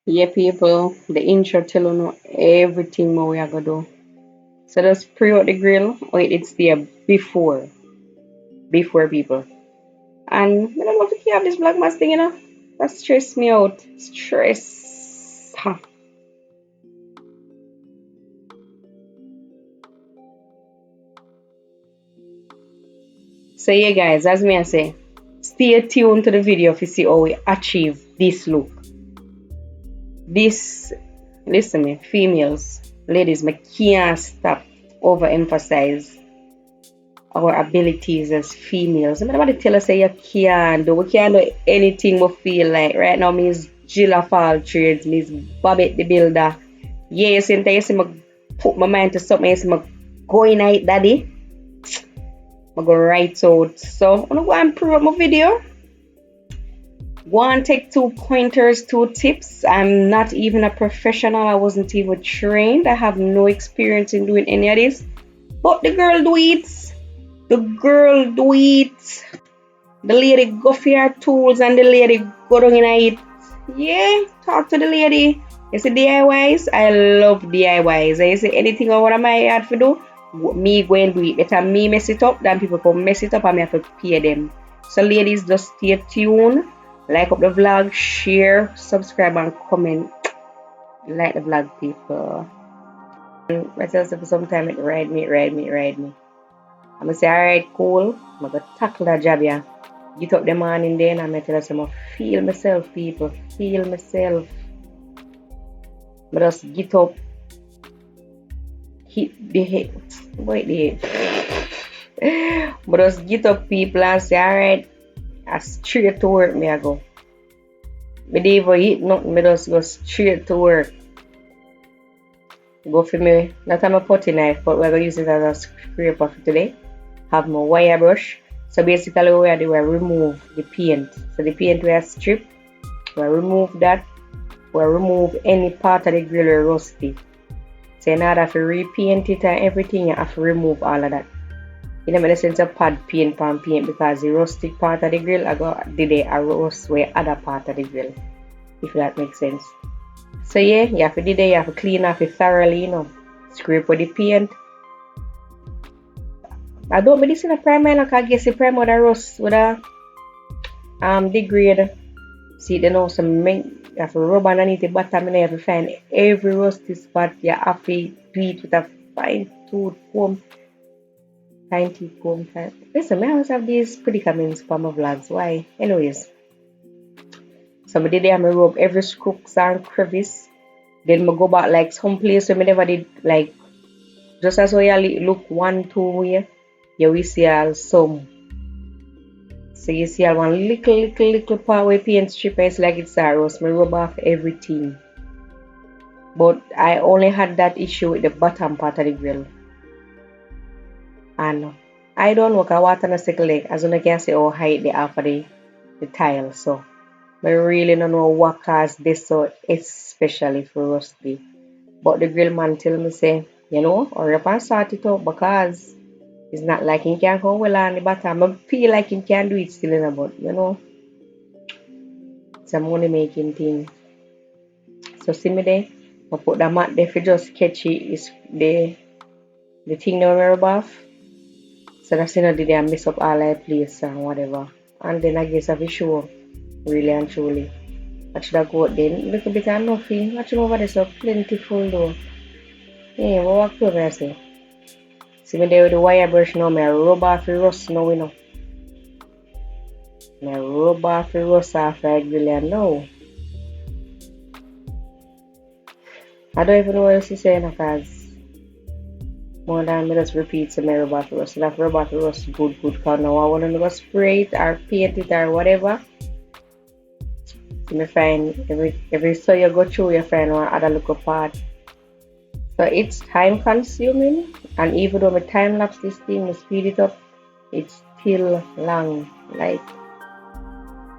Yeah, people, the intro tell you know everything what we are gonna do. So just pre out the grill. Wait, it's there before people. And I don't know if you have this vlogmas thing, that stress me out. Stress. Huh. So yeah, guys, as me I say, stay tuned to the video to see how we achieve this look. This, listen me, females, ladies, me can't stop overemphasize our abilities as females. I mean, nobody tell us say you can't do. We can't do anything we feel like. Right now, me is Jill of all trades, me is Bobby the builder. Yes, and you see me put my mind to something, you see me going at daddy. I go right out. So, I'm gonna go and prove my video. Go and take 2 pointers, 2 tips. I'm not even a professional. I wasn't even trained. I have no experience in doing any of this. But the girl do it. The girl do it. The lady go for her tools and the lady go down in it. Yeah, talk to the lady. You see DIYs? I love DIYs. You see anything I want my yard to do, me go and do it. Better me mess it up than people come mess it up and me have to pay them. So ladies, just stay tuned. Like up the vlog, share, subscribe and comment. Like the vlog, people. Myself for some time it ride me. I'm gonna say alright, cool. I'm gonna tackle that job, yeah. Get up the morning then and I tell us I'm feel myself, people. Feel myself. But just get up, hit the head. Wait the head. But just get up, people, and say, alright, I straight to work, me I go. Me don't even hit nothing, me just go straight to work. Go for me, not have my putty knife, but we're gonna use it as a scraper for today. Have my wire brush. So basically what we do, we remove the paint. So the paint we strip, we remove that. We remove any part of the grill or rusty. So in order to repaint it and everything, you have to remove all of that. You don't make sense of pad paint pan paint because the rustic part of the grill I got did a rust where other part of the grill. If that makes sense. So yeah, you have to do that, you have to clean off it thoroughly, Scrape with the paint. I don't believe this in a primer, like I guess the primer the rust with a degrade. See the know some you have to rub underneath the bottom and you have to find every rusty spot. You have to do it with a fine tooth comb. Fine teeth comb. Listen, I always have these predicaments for my vlogs. Why? Anyways. So I did there, I rub every crooks and crevice. Then I go back like some place where I never did like just as how you look 1-2 way, you will see some. So you see one little part where paint strip is like it's a rust. I rub off everything. But I only had that issue with the bottom part of the grill. And I don't work a water in a second leg as you can see how high they are for the tile. So I really don't know what caused this so especially for rusty. But the grill man tell me say, hurry up and sort it out because it's not like he can come well on the bottom. I feel like he can do it still, but it's a money making thing. So see me there, I put the mat there for just catch it is the thing that we rub off. So that's the day I mess up all my place and whatever. And then I guess I will show really and truly. I should have got then a little bit of nothing. Watch over there so plentiful though. Yeah, what walk over I say. See me there with the wire brush now, I rub off the rust now, I rub off the rust off like really now. I don't even know what else to say because more than me just repeat so I rub off the rust. So that rub off the rust good because now I want to go spray it or paint it or whatever. So me find every so you go through you find one other little part. So it's time consuming and even though my time lapse this thing, I speed it up, it's still long. Like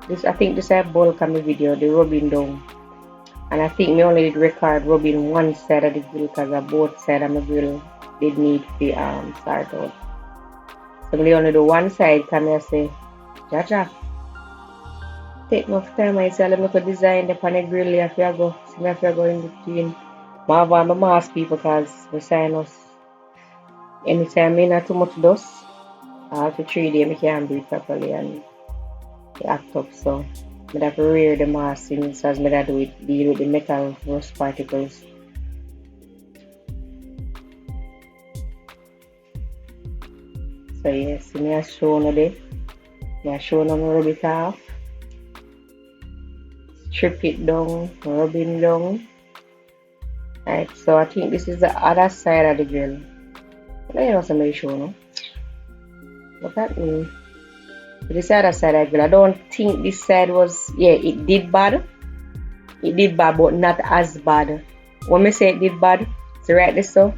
this, I think this is a bulk of my video, the rubbing down. And I think me only did record rubbing one side of the grill because both sides of my grill did need to start out. So me only do one side because I say, Jaja, take enough time. I say, let me go design the pan grill. You have to go. So I have to go in between. I have my mask people because the sinus. Anytime I not too much dust, I have to 3 days I can't breathe properly and act up. So I have to rear the mask in so as I do it, deal with the metal rust particles. So yes, I show you there. I show you rub it off. Strip it down, rubbing down. Right, so I think this is the other side of the grill. Let me know somebody show no. Look at me. This other side of the grill. I don't think this side was, yeah, it did bad. It did bad, but not as bad. When I say it did bad, it's right this so.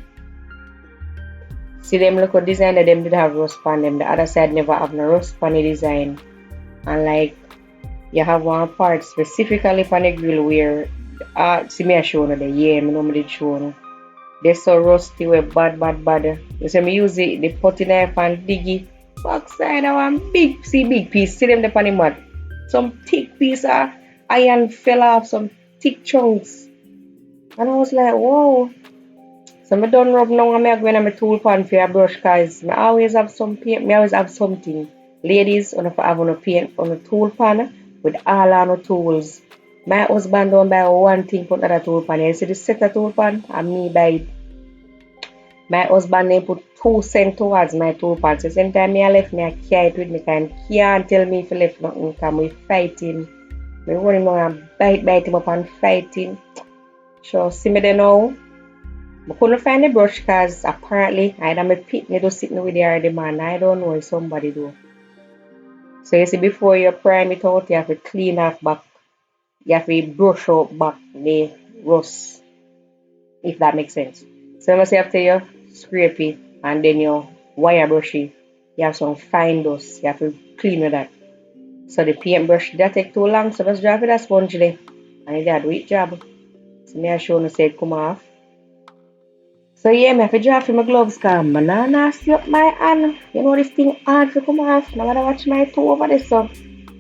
See them look at design that them did have rust pan them. The other side never have no rust pan design. And like you have one part specifically for the grill where see me I show you the yeah, I know me did show you. They're so rusty with bad. You see me use the potty knife and dig it. Backside of one big piece. See them the pan mud. Some thick piece of iron fell off, some thick chunks. And I was like, whoa. So I don't rub now and I go in my tool pan for a brush because I always have some paint, I always have something. Ladies, on if I have on a paint on a tool pan with all on the tools. My husband don't buy one thing for another tool pan. You see the set of tool pan and me buy it. My husband they put 2 cents towards my tool pan. So same time I left me I carry it with me and can't tell me if I left nothing because we fighting. We run him and bite him up and fighting. So see me there now. I couldn't find the brush because apparently either my pit me just sitting with the man. I don't know if somebody do. So you see before you prime it out, you have to clean off back. You have to brush out back the rust. If that makes sense. So you say after you scrape it and then you wire brush it, you have some fine dust. You have to clean with that. So the paint brush that take too long, so just drop it a sponge there. And you do it job. So me I show you say it come off. So yeah, I have to drop my gloves because I'm not nasty up my hand. You know this thing hard to come off. Now I gotta watch my toe over there so.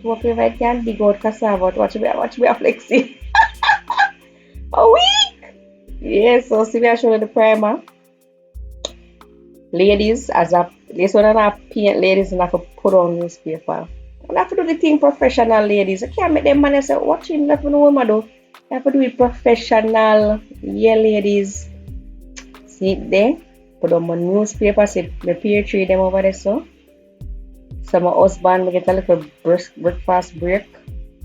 To up if I can dig out cassava. Watch me a flexi. A week! Yeah, so see me I show you the primer. Ladies, this one I have paint ladies and I have to put on newspaper. I have to do the thing professional ladies. I can't make them man say, watch him, let me know what I do. I have to do it professional. Yeah, ladies. See it there? Put on my newspaper, see the pear tree them over there so. So my husband will get a little breakfast break.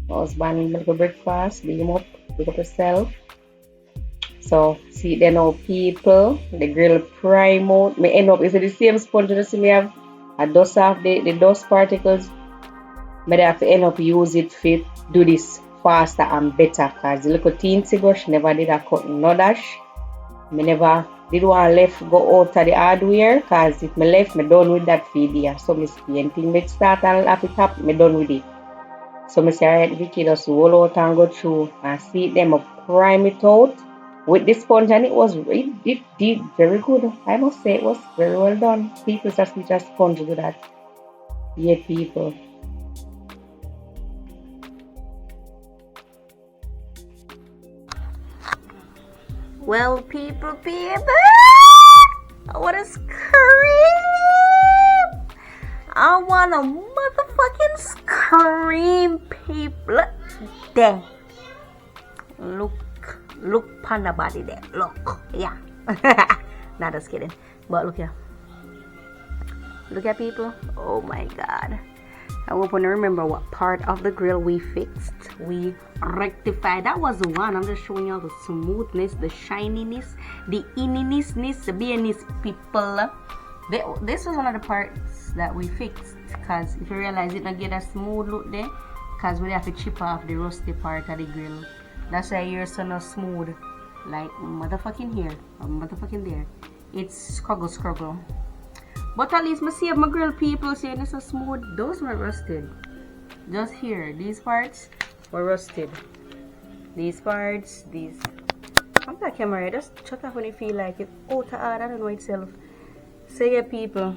My husband will make a breakfast, beat him up yourself. So see then now people, the grill prime out. Me end up, is it the same sponge you see me have a dust off the dust particles. But I have to end up use it to do this faster and better because the little teensy brush never did a cut no dash. Me never did one left go out of the hardware because if me left, me done with that video. So me see anything me start and at the top, me done with it. So me say alright Vicky just roll out and go through and see it them up prime it out with the sponge and it did very good. I must say it was very well done. People just teach a sponge do that. Yeah people. Well, people, I want to scream. I want to motherfucking scream, people. There. Look, panda body there. Look, yeah. Not just kidding. But look here. Look at people. Oh my God. I hope you remember what part of the grill we fixed. We rectified. That was the one. I'm just showing you all the smoothness, the shininess, the inniness, the beerness, people. This was one of the parts that we fixed. Because if you realize it not get a smooth look there. Because we have to chip off the rusty part of the grill. That's why you're so not smooth. Like motherfucking here. Or motherfucking there. It's scruggle. But at least I see my grill people saying it's so smooth. Those were rusted. Just here. These parts were rusted. These parts, these. I'm the camera. Just shut off when you feel like it. Oh, I don't know itself. So yeah, people.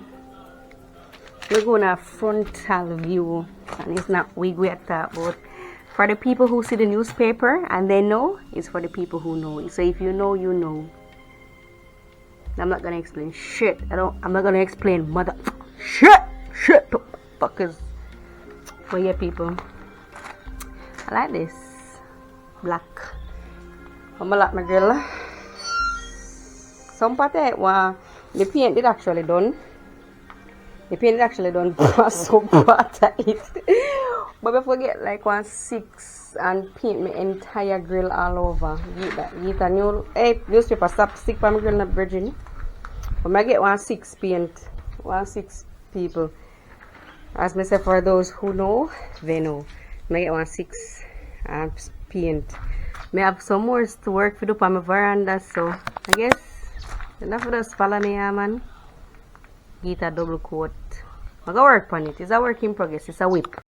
We're going to frontal view. And it's not wig we are talking about. For the people who see the newspaper and they know, it's for the people who know. So if you know, you know. I'm not gonna explain shit. I'm not gonna explain mother shit to fuckers. But yeah, people, I like this black. I'm gonna like my girl. Some part the paint is actually done. The paint is actually done, but some part of it. But before I get like 1/6 and paint my entire grill all over. Get a new newspaper stop stick for my grill not virgin. But I get 1/6 paint. 1/6 people. As I say, for those who know, they know. I get 1/6 paint. I have some more to work for on my veranda, so I guess enough of us follow me, man. Get a double coat. I go work on it. It's a work in progress. It's a whip.